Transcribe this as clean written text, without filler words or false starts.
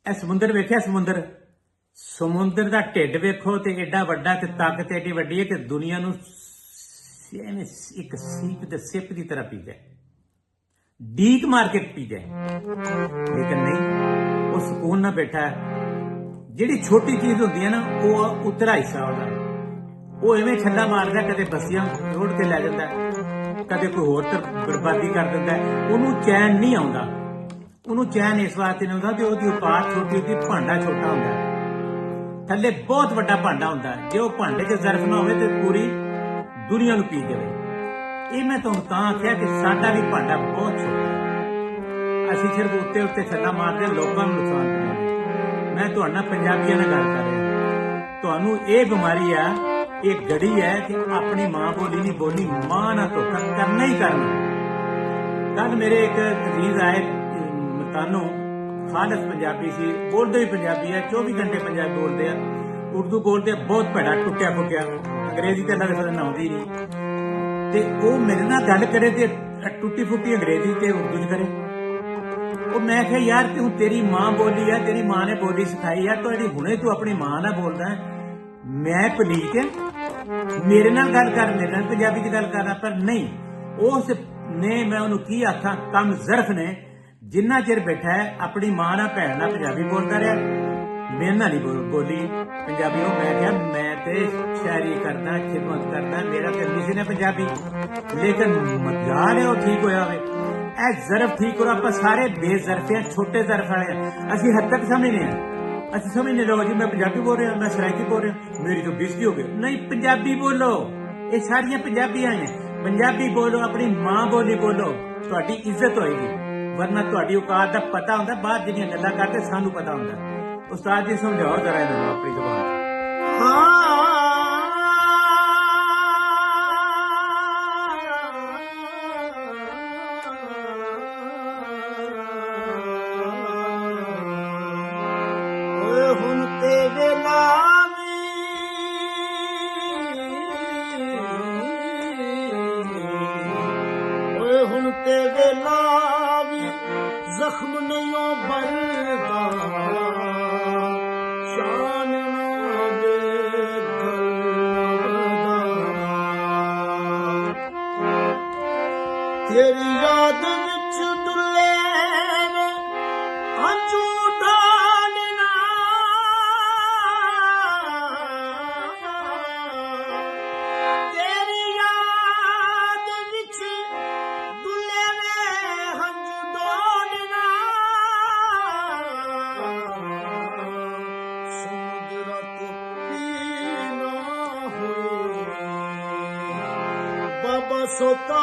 ਇਹ ਸਮੁੰਦਰ ਵੇਖਿਆ ਸਮੁੰਦਰ ਦਾ ਢਿੱਡ ਵੇਖੋ ਤੇ ਐਡਾ ਵੱਡਾ ਤੇ ਤਾਕਤ ਐਡੀ ਵੱਡੀ ਹੈ ਕਿ ਦੁਨੀਆ ਨੂੰ ਐਵੇਂ ਇੱਕ ਸੀਪ ਤੇ ਸਿਪ ਦੀ ਤਰ੍ਹਾਂ ਪੀ ਜਾਏ, ਡੀਕ ਮਾਰ ਕੇ ਪੀ ਜਾਏ। ਲੇਕਿਨ ਨਹੀਂ, ਉਹ ਸਕੂਨ ਨਾਲ ਬੈਠਾ ਹੈ। ਜਿਹੜੀ ਛੋਟੀ ਚੀਜ਼ ਹੁੰਦੀ ਹੈ ਨਾ, ਉਹ ਉਤਰਾ ਹਿੱਸਾ ਉਹਦਾ, ਉਹ ਐਵੇਂ ਛੱਲਾ ਮਾਰਦਾ, ਕਦੇ ਬਸੀਆਂ ਰੋੜ ਕੇ ਲੈ ਜਾਂਦਾ, ਕਦੇ ਕੋਈ ਹੋਰ ਬਰਬਾਦੀ ਕਰ ਦਿੰਦਾ। ਉਹਨੂੰ ਚੈਨ ਨਹੀਂ ਆਉਂਦਾ। ਉਹਨੂੰ ਚੈਨ ਇਸ ਵਾਸਤੇ ਨਹੀਂ ਆਉਂਦਾ ਕਿ ਉਹਦੀ ਔਕਾਤ ਛੋਟੀ ਹੁੰਦੀ, ਭਾਂਡਾ ਛੋਟਾ ਹੁੰਦਾ, ਥੱਲੇ ਬਹੁਤ ਵੱਡਾ ਭਾਂਡਾ ਹੁੰਦਾ। ਜੇ ਉਹ ਭਾਂਡੇ 'ਚ ਜ਼ਰਫ ਨਾ ਹੋਵੇ ਤੇ ਪੂਰੀ ਦੁਨੀਆ ਨੂੰ ਪੀ ਜਾਵੇ। ਇਹ ਮੈਂ ਤੁਹਾਨੂੰ ਤਾਂ ਆਖਿਆ ਕਿ ਸਾਡਾ ਵੀ ਭਾਂਡਾ ਬਹੁਤ ਛੋਟਾ ਹੈ। ਅਸੀਂ ਸਿਰਫ ਉੱਤੇ ਛੱਲਾ ਮਾਰਦੇ, ਲੋਕਾਂ ਨੂੰ ਨੁਕਸਾਨ ਪਹੁੰਚਾਉਂਦੇ। ਮੈਂ ਤੁਹਾਡੇ ਨਾਲ ਪੰਜਾਬੀਆਂ ਨਾਲ ਗੱਲ ਕਰ ਰਿਹਾ। ਤੁਹਾਨੂੰ ਇਹ ਬਿਮਾਰੀ ਆ, ਇਹ ਗੜੀ ਹੈ ਕਿ ਆਪਣੀ ਮਾਂ ਬੋਲੀ ਨਹੀਂ ਬੋਲਣੀ, ਮਾਂ ਨਾਲ ਧੋਖਾ ਕਰਨਾ ਹੀ ਕਰਨਾ। ਕੱਲ ਮੇਰੇ ਇੱਕ ਅਜ਼ੀਜ਼ ਆਏ ਮਤਾਨੋਂ, ਖਾਲਸ ਪੰਜਾਬੀ ਸੀ, ਬੋਲਦੇ ਵੀ ਪੰਜਾਬੀ ਹੈ, 24 ਘੰਟੇ ਪੰਜਾਬੀ ਬੋਲਦੇ ਆ, ਉਰਦੂ ਬੋਲਦੇ ਬਹੁਤ ਭੈੜਾ ਟੁੱਟਿਆ ਫੁੱਟਿਆ, ਅੰਗਰੇਜ਼ੀ ਤੇ ਇਹਨਾਂ ਦੇ ਨਾ ਆਉਂਦੀ ਨਹੀਂ। ਤੇ ਉਹ ਮੇਰੇ ਨਾਲ ਗੱਲ ਕਰੇ ਤੇ ਟੁੱਟੀ ਫੁੱਟੀ ਅੰਗਰੇਜ਼ੀ ਤੇ ਉਰਦੂ 'ਚ ਕਰੇ। ਉਹ ਮੈਂ ਕਿਹਾ ਯਾਰ ਤੂੰ, ਤੇਰੀ ਮਾਂ ਬੋਲੀ ਆ, ਤੇਰੀ ਮਾਂ ਨੇ ਬੋਲੀ ਸਿਖਾਈ ਆ, ਤੁਹਾਡੀ ਹੁਣੇ ਤੂੰ ਆਪਣੀ ਮਾਂ ਨਾਲ ਬੋਲਦਾ ਹੈ। ਮੈਂ ਪਲੀਤ ਹੈ, ਮੇਰੇ ਨਾਲ ਗੱਲ ਕਰ, ਮੇਰੇ ਨਾਲ ਪੰਜਾਬੀ 'ਚ ਗੱਲ ਕਰਨਾ। ਪਰ ਨਹੀਂ, ਉਸ ਨੇ, ਮੈਂ ਉਹਨੂੰ ਕੀ ਆਖਾਂ, ਕੰਮ ਜ਼ਰਫ ਨੇ ਜਿੰਨਾ ਚਿਰ ਬੈਠਾ ਹੈ ਆਪਣੀ ਮਾਂ ਨਾਲ ਭੈਣ ਨਾਲ ਪੰਜਾਬੀ ਬੋਲਦਾ ਰਿਹਾ, ਮੇਰੇ ਨਾਲ ਨਹੀਂ ਬੋਲੀ ਪੰਜਾਬੀ। ਉਹ ਮੈਂ ਕਿਹਾ ਮੈਂ ਤੇ ਸ਼ਾਇਰੀ ਕਰਦਾ, ਖਿਦਮਤ ਕਰਦਾ, ਮੇਰਾ ਤੇ ਕਿਸੇ ਨੇ ਪੰਜਾਬੀ, ਲੇਕਿਨ ਮਜ਼ਾਕ ਹੈ ਉਹ ਠੀਕ ਹੋਇਆ ਹੋਵੇ। ਇਹ ਜ਼ਰਫ ਠੀਕ ਹੋ, ਆਪਾਂ ਸਾਰੇ ਬੇਜ਼ਰਫੇ ਆ, ਛੋਟੇ ਜ਼ਰਫ ਵਾਲੇ ਆ। ਅਸੀਂ ਹੱਦ ਤੱਕ ਸਮਝਦੇ ਹਾਂ, ਅਸੀਂ ਸਮਝਦੇ ਲੋਕ ਜੀ ਮੈਂ ਪੰਜਾਬੀ ਬੋਲ ਰਿਹਾ, ਮੈਂ ਸਰਾਇਕੀ ਬੋਲ ਰਿਹਾ, ਮੇਰੀ ਤਾਂ ਬੇਇੱਜ਼ਤੀ ਹੋ ਗਈ। ਨਹੀਂ, ਪੰਜਾਬੀ ਬੋਲੋ, ਇਹ ਸਾਰੀਆਂ ਪੰਜਾਬੀਆਂ ਨੇ। ਪੰਜਾਬੀ ਬੋਲੋ, ਆਪਣੀ ਮਾਂ ਬੋਲੀ ਬੋਲੋ, ਤੁਹਾਡੀ ਇੱਜ਼ਤ ਹੋਏਗੀ। ਵਰਨਾ ਤੁਹਾਡੀ ਔਕਾਤ ਦਾ ਪਤਾ ਹੁੰਦਾ, ਬਾਅਦ ਜਿਹੜੀਆਂ ਗੱਲਾਂ ਕਰਦੇ ਸਾਨੂੰ ਪਤਾ ਹੁੰਦਾ। ਉਸਤਾਦ ਜੀ ਸਮਝਾਓ ਜਰਾ ਇਹਨਾਂ ਨੂੰ ਆਪਣੀ ਜ਼ੁਬਾਨ। ਹੁਣ ਤੇ ਵੇਲਾ ਹੁਣ ਤੇ ਵੇਲਾ ਵੀ ਜ਼ਖਮ ਨਹੀਂ ਭਰਦਾ, ਸ਼ਾਨ ਨਾ ਦੇਖਦਾ। ਤੇਰੀ ਯਾਦ ਵਿੱਚ ਡੁੱਲੇ ਨੇ ਹੰਝੂ ਡਾਲਣਾ, ਤੇਰੀ ਯਾਦ ਵਿੱਚ ਡੁੱਲੇ ਨੇ ਹੰਝੂ ਡਾਲਣਾ। ਸਮੁੰਦਰਾ ਤੋਂ ਪੀਣਾ ਹੋਏ ਬਾਬਾ ਸੋਤਾ